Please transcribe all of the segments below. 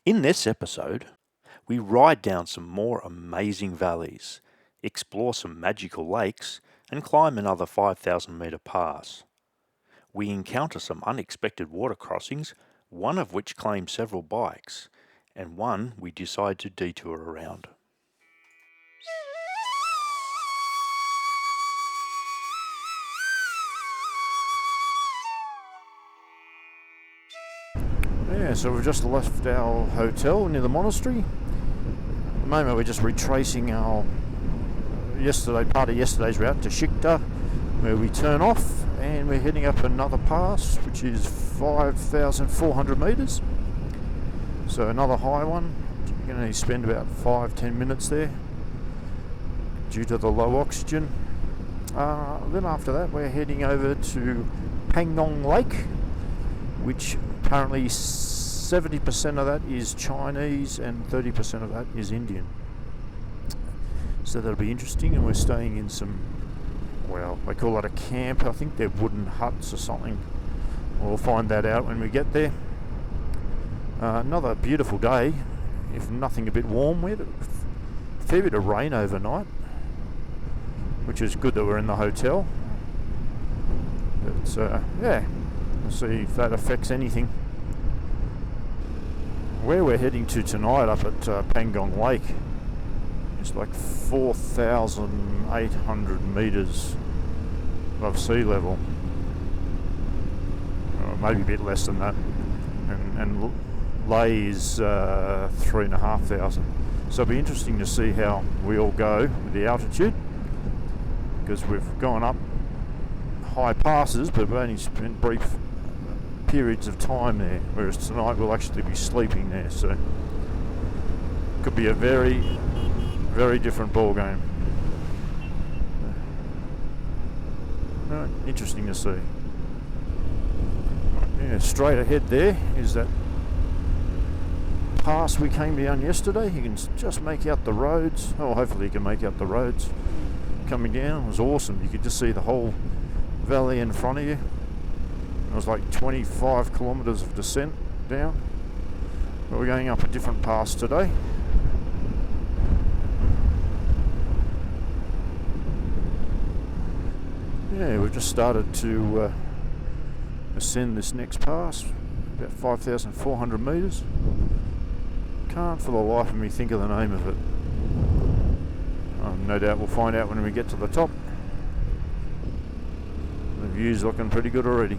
In this episode, we ride down some more amazing valleys, explore some magical lakes, and climb another 5,000 metre pass. We encounter some unexpected water crossings, one of which claims several bikes, and one we decide to detour around. Yeah, so we've just left our hotel near the monastery. At the moment we're just retracing our part of yesterday's route to Shikta, where we turn off and we're heading up another pass, which is 5,400 metres. So another high one. You're going to spend about 5-10 minutes there due to the low oxygen. Then after that we're heading over to Pangong Lake, which apparently 70% of that is Chinese and 30% of that is Indian. So that'll be interesting, and we're staying in some, well, they call it a camp. I think they're wooden huts or something. We'll find that out when we get there. Another beautiful day, if nothing a bit warm. We had a fair bit of rain overnight, which is good that we're in the hotel. But yeah, we'll see if that affects anything. Where we're heading to tonight up at Pangong Lake is like 4,800 metres above sea level, or maybe a bit less than that, and Lay is 3,500. So it'll be interesting to see how we all go with the altitude, because we've gone up high passes but we've only spent brief periods of time there, whereas tonight we'll actually be sleeping there, so it could be a very, very different ball game. Interesting to see. Yeah, straight ahead there is that pass we came down yesterday. You can just make out the roads. Oh, hopefully you can make out the roads coming down. It was awesome. You could just see the whole valley in front of you. It was like 25 kilometres of descent down. But we're going up a different pass today. Yeah, we've just started to ascend this next pass, about 5,400 metres. Can't for the life of me think of the name of it. No doubt we'll find out when we get to the top. The view's looking pretty good already.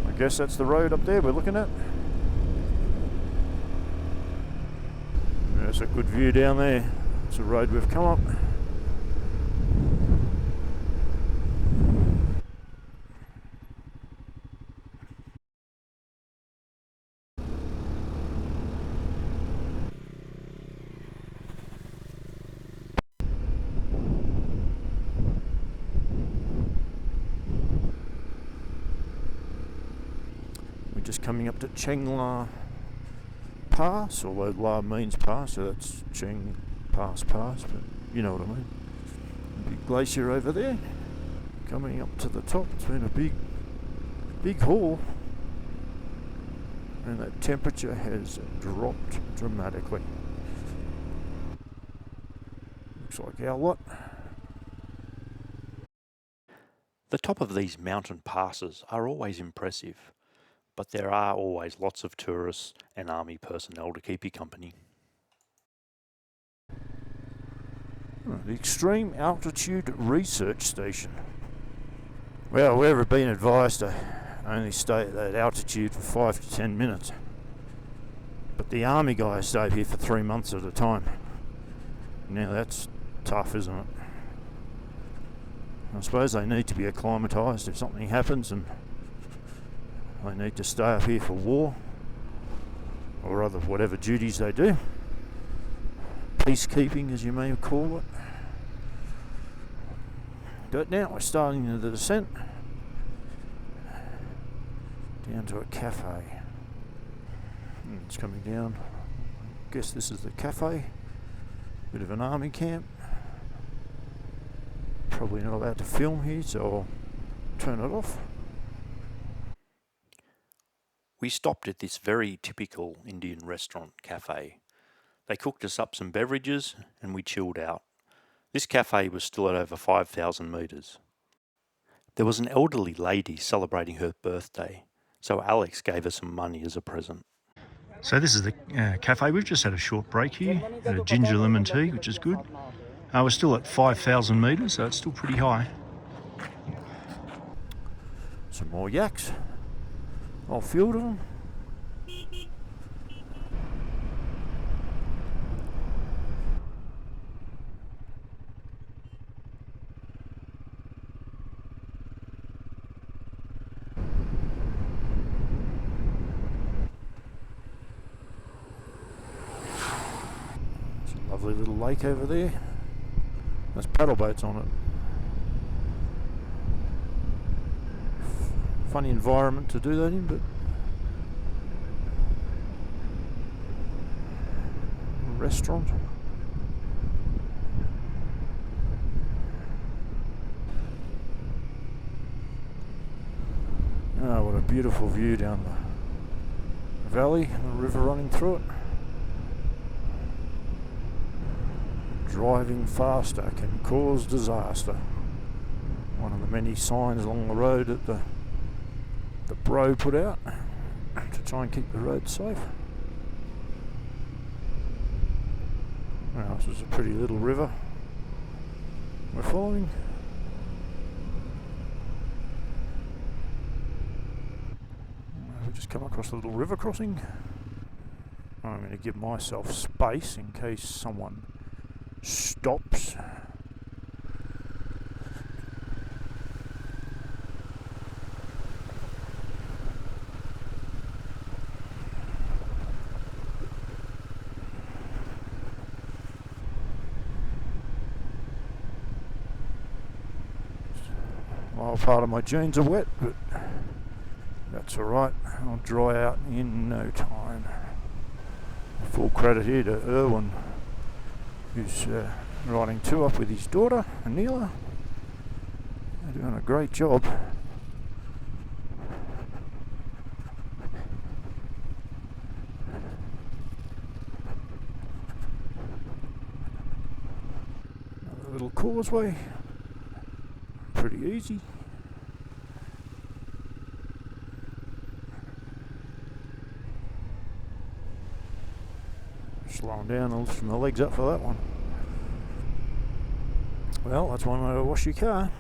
I guess that's the road up there we're looking at. There's a good view down there. It's a road we've come up. We're just coming up to Chengla Pass, although La means pass, so that's Cheng Pass, but you know what I mean. Big glacier over there. Coming up to the top, it's been a big haul, and that temperature has dropped dramatically. Looks like our lot. The top of these mountain passes are always impressive, but there are always lots of tourists and army personnel to keep you company. The Extreme Altitude Research Station. Well, we've been advised to only stay at that altitude for 5 to 10 minutes. But the army guys stayed here for 3 months at a time. Now that's tough, isn't it? I suppose they need to be acclimatised if something happens and they need to stay up here for war, or other whatever duties they do. Peacekeeping, as you may call it. But now we're starting the descent down to a cafe. And it's coming down. Guess this is the cafe. Bit of an army camp. Probably not allowed to film here, so I'll turn it off. We stopped at this very typical Indian restaurant cafe. They cooked us up some beverages and we chilled out. This cafe was still at over 5,000 metres. There was an elderly lady celebrating her birthday, so Alex gave her some money as a present. So this is the cafe. We've just had a short break here, had a ginger lemon tea, which is good. We're still at 5,000 metres, so it's still pretty high. Some more yaks. I'll field them. There's a lovely little lake over there. There's paddle boats on it. Funny environment to do that in, but restaurant. Oh, what a beautiful view down the valley, the river running through it. Driving faster can cause disaster. One of the many signs along the road that the bro put out to try and keep the road safe. Well, this is a pretty little river we're following. We've just come across a little river crossing. I'm going to give myself space in case someone stops. Well, part of my jeans are wet, but that's alright. I'll dry out in no time. Full credit here to Erwin, who's riding two up with his daughter, Anila. They're doing a great job. Another little causeway. Pretty easy. Slowing down and lifting my legs up for that one. Well, that's one way to wash your car.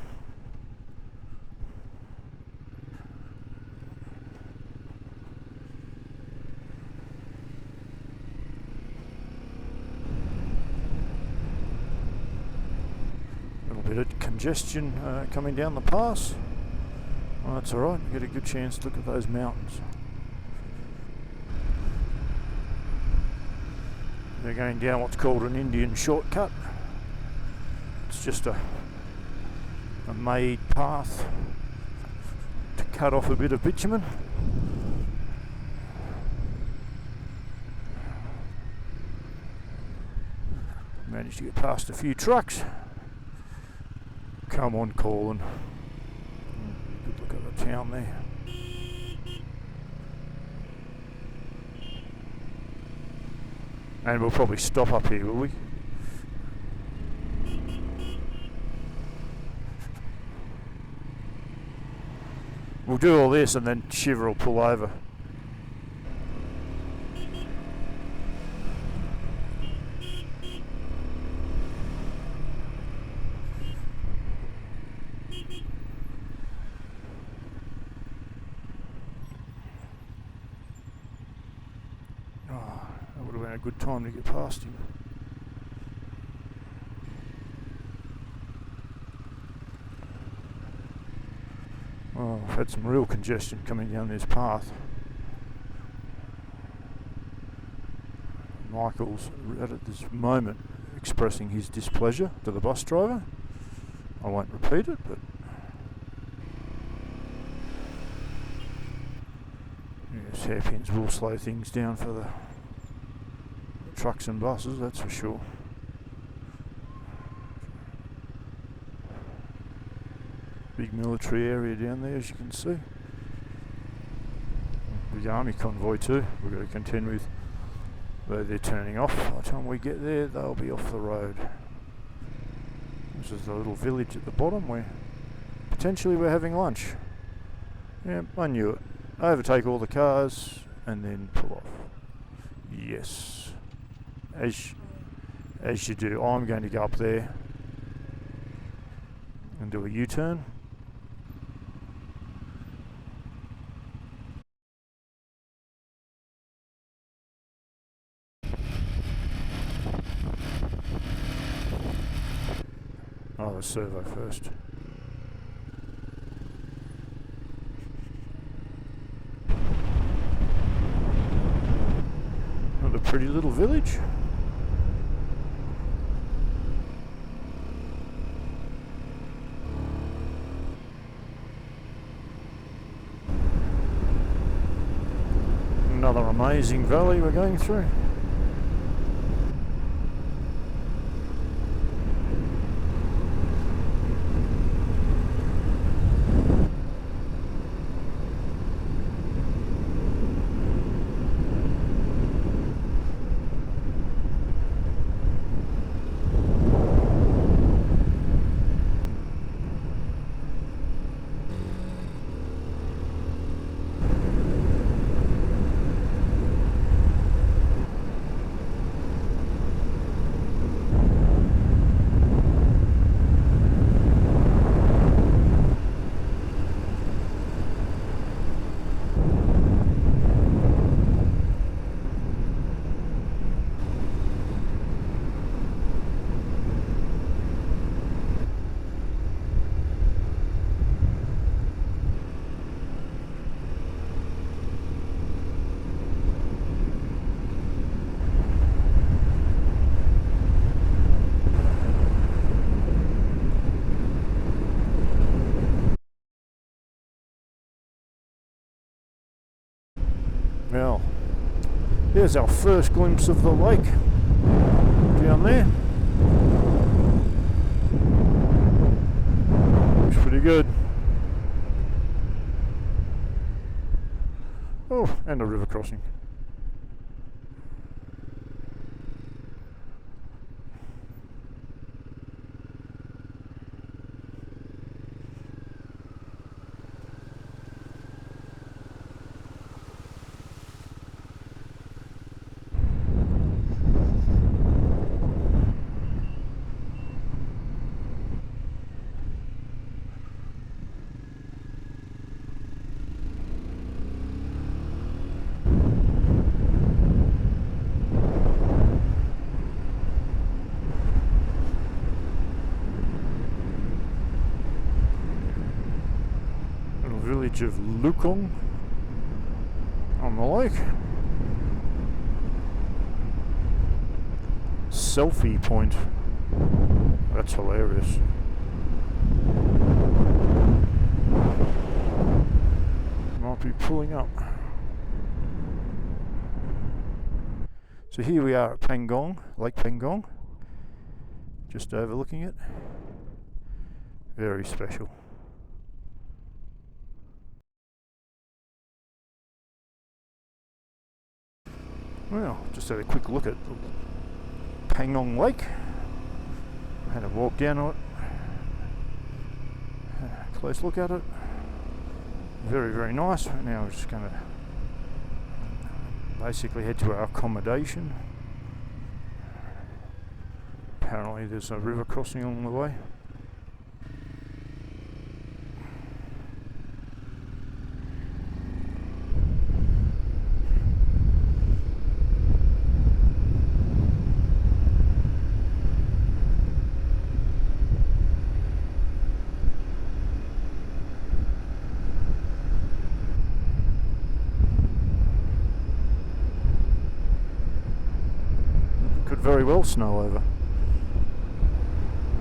A little bit of congestion coming down the pass. Well, that's alright, you get a good chance to look at those mountains. They're going down what's called an Indian shortcut. It's just a made path to cut off a bit of bitumen. Managed to get past a few trucks. Come on, Colin. Good look at the town there. And we'll probably stop up here, will we? We'll do all this and then Shiver will pull over. That would have been a good time to get past him. Oh, I've had some real congestion coming down this path. Michael's at this moment expressing his displeasure to the bus driver. I won't repeat it, but Yes, hairpins will slow things down for the trucks and buses, that's for sure. Big military area down there, as you can see. Big army convoy too, we've got to contend with. Though they're turning off, by the time we get there they'll be off the road. This is the little village at the bottom where potentially we're having lunch. Yeah, I knew it. Overtake all the cars and then pull off. Yes. As you do. I'm going to go up there and do a U-turn. Oh, the servo first. What a pretty little village. Another amazing valley we're going through. Well, there's our first glimpse of the lake down there. Looks pretty good. Oh, and a river crossing. Village of Lukong on the lake. Selfie point. That's hilarious. Might be pulling up. So here we are at Pangong, Lake Pangong. Just overlooking it. Very special. Well, just had a quick look at Pangong Lake. Had a walk down it. Close look at it. Very, very nice. Now we're just going to basically head to our accommodation. Apparently there's a river crossing along the way. Could very well snow over.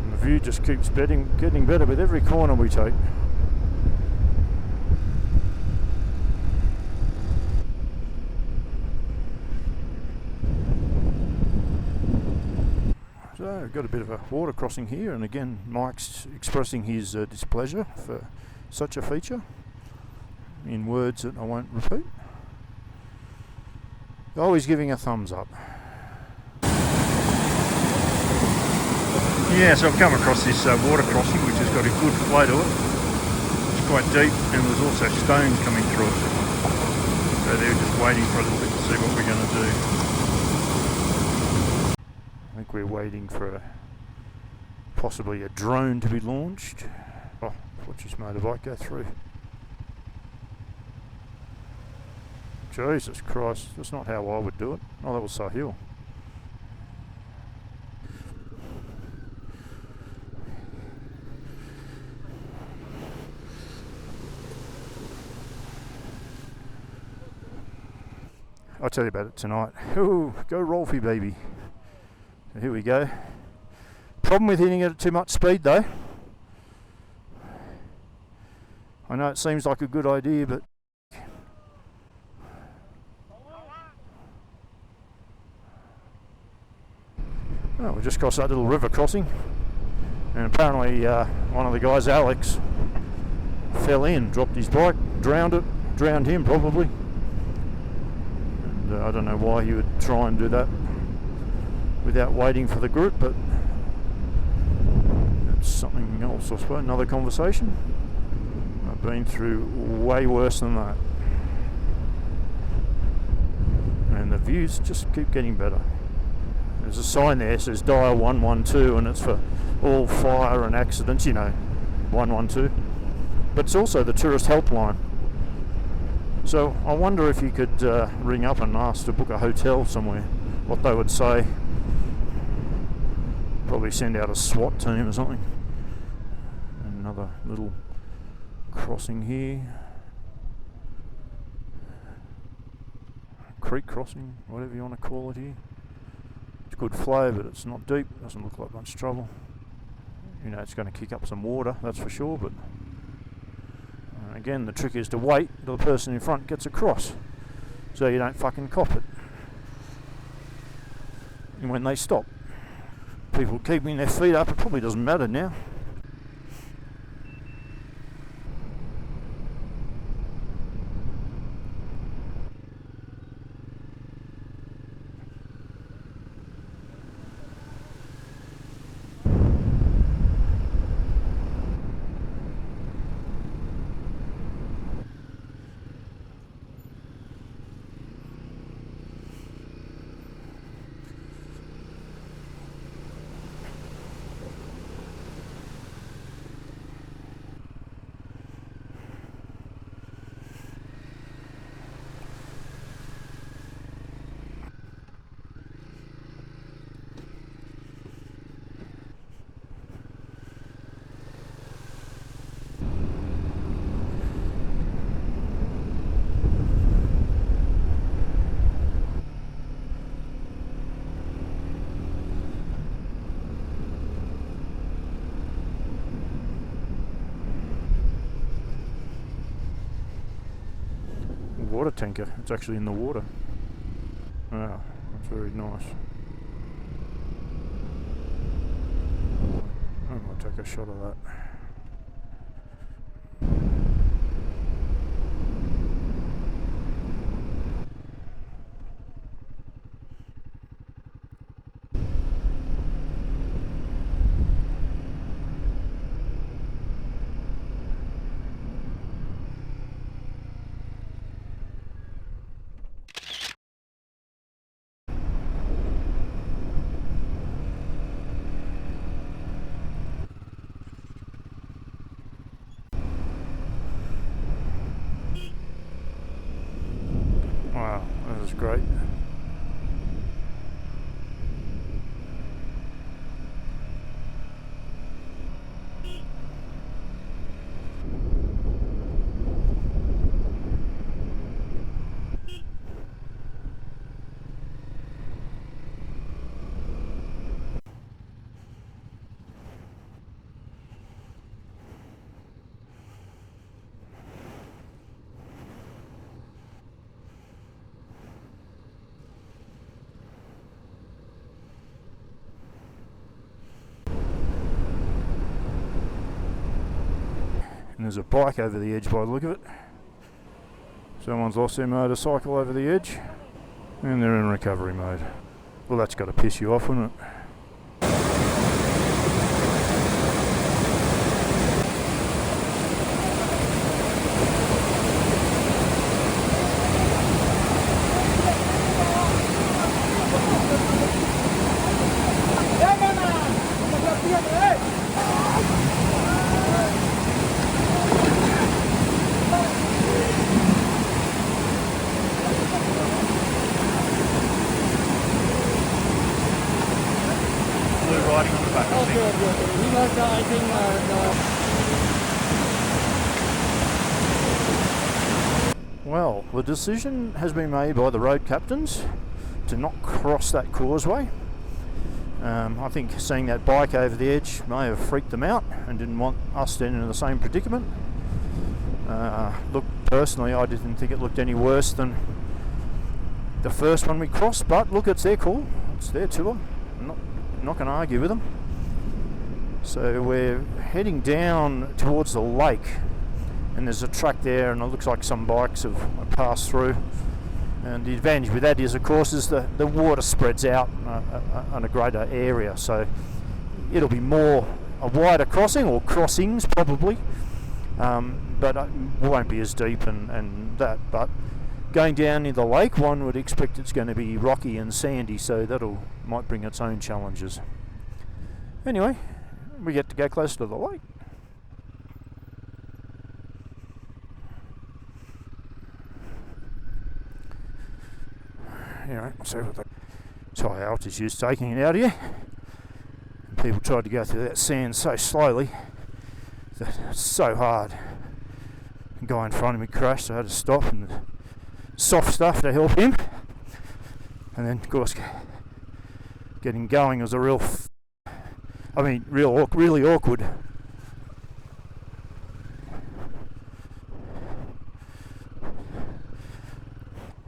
And the view just keeps getting better with every corner we take. we've got a bit of a water crossing here, and again Mike's expressing his displeasure for such a feature in words that I won't repeat. Always giving a thumbs up. Yeah, so I've come across this water crossing which has got a good flow to it. It's quite deep, and there's also stones coming through it. So they're just waiting for a little bit to see what we're going to do. I think we're waiting for possibly a drone to be launched. Oh, watch this motorbike go through. Jesus Christ, that's not how I would do it. Oh, that was Sahil. I'll tell you about it tonight. Ooh, go Rolfie, baby. So here we go. Problem with hitting it at too much speed though. I know it seems like a good idea, but oh, we just crossed that little river crossing, and apparently one of the guys, Alex, fell in, dropped his bike, drowned him probably. And I don't know why he would try and do that without waiting for the group, but that's something else, I suppose, another conversation. I've been through way worse than that, and the views just keep getting better. There's a sign there that says dial 112, and it's for all fire and accidents, 112. But it's also the tourist helpline. So I wonder if you could ring up and ask to book a hotel somewhere, what they would say. Probably send out a SWAT team or something. Another little crossing here. Creek crossing, whatever you want to call it here. It's good flow, but it's not deep. Doesn't look like much trouble. It's going to kick up some water, that's for sure, but again, the trick is to wait till the person in front gets across, so you don't fucking cop it. And when they stop, people keeping their feet up, it probably doesn't matter now. Water tanker, it's actually in the water. Wow, that's very nice. I might take a shot of that. Wow, that is great. And there's a bike over the edge by the look of it. Someone's lost their motorcycle over the edge, and they're in recovery mode. Well, that's got to piss you off, wouldn't it? Riding on the back of Well, the decision has been made by the road captains to not cross that causeway. I think seeing that bike over the edge may have freaked them out and didn't want us then in the same predicament. Look, personally, I didn't think it looked any worse than the first one we crossed, but look, it's their call, it's their tour. I'm not going to argue with them. So we're heading down towards the lake, and there's a track there, and it looks like some bikes have passed through. And the advantage with that is, of course, is the water spreads out on a greater area, so it'll be more a wider crossing, or crossings probably, but it won't be as deep and that. But going down in the lake, one would expect it's going to be rocky and sandy, so might bring its own challenges. Anyway, we get to go closer to the lake. Anyway, see what the high altitude's taking it out here. People tried to go through that sand so slowly that it's so hard. The guy in front of me crashed, so I had to stop, and the soft stuff to help him. And then, of course, getting going was a really awkward.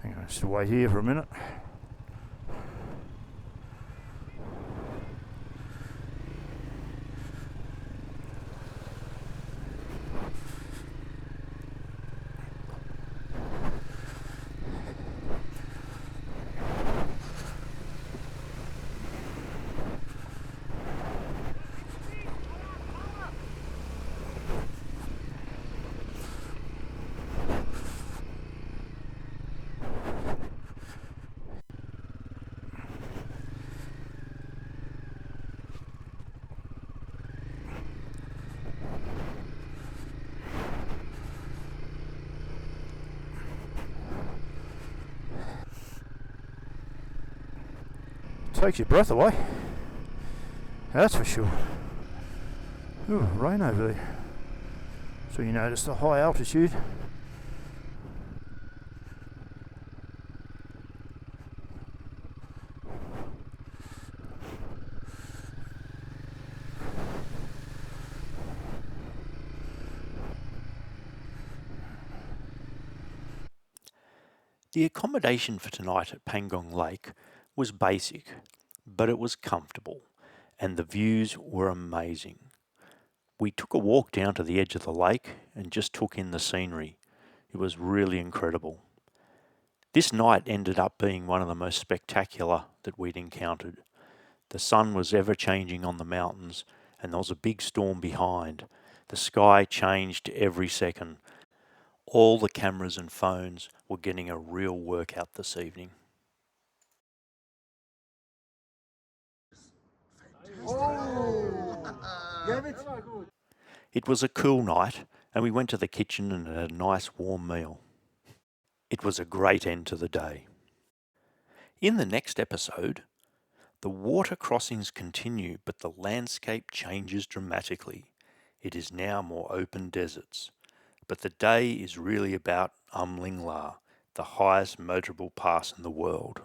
Hang on, just wait here for a minute. Takes your breath away, that's for sure. Ooh, rain over there. So you notice the high altitude. The accommodation for tonight at Pangong Lake was basic, but it was comfortable, and the views were amazing. We took a walk down to the edge of the lake and just took in the scenery. It was really incredible. This night ended up being one of the most spectacular that we'd encountered. The sun was ever changing on the mountains, and there was a big storm behind. The sky changed every second. All the cameras and phones were getting a real workout this evening. It was a cool night, and we went to the kitchen and had a nice warm meal. It was a great end to the day. In the next episode, the water crossings continue, but the landscape changes dramatically. It is now more open deserts. But the day is really about Lingla, the highest motorable pass in the world.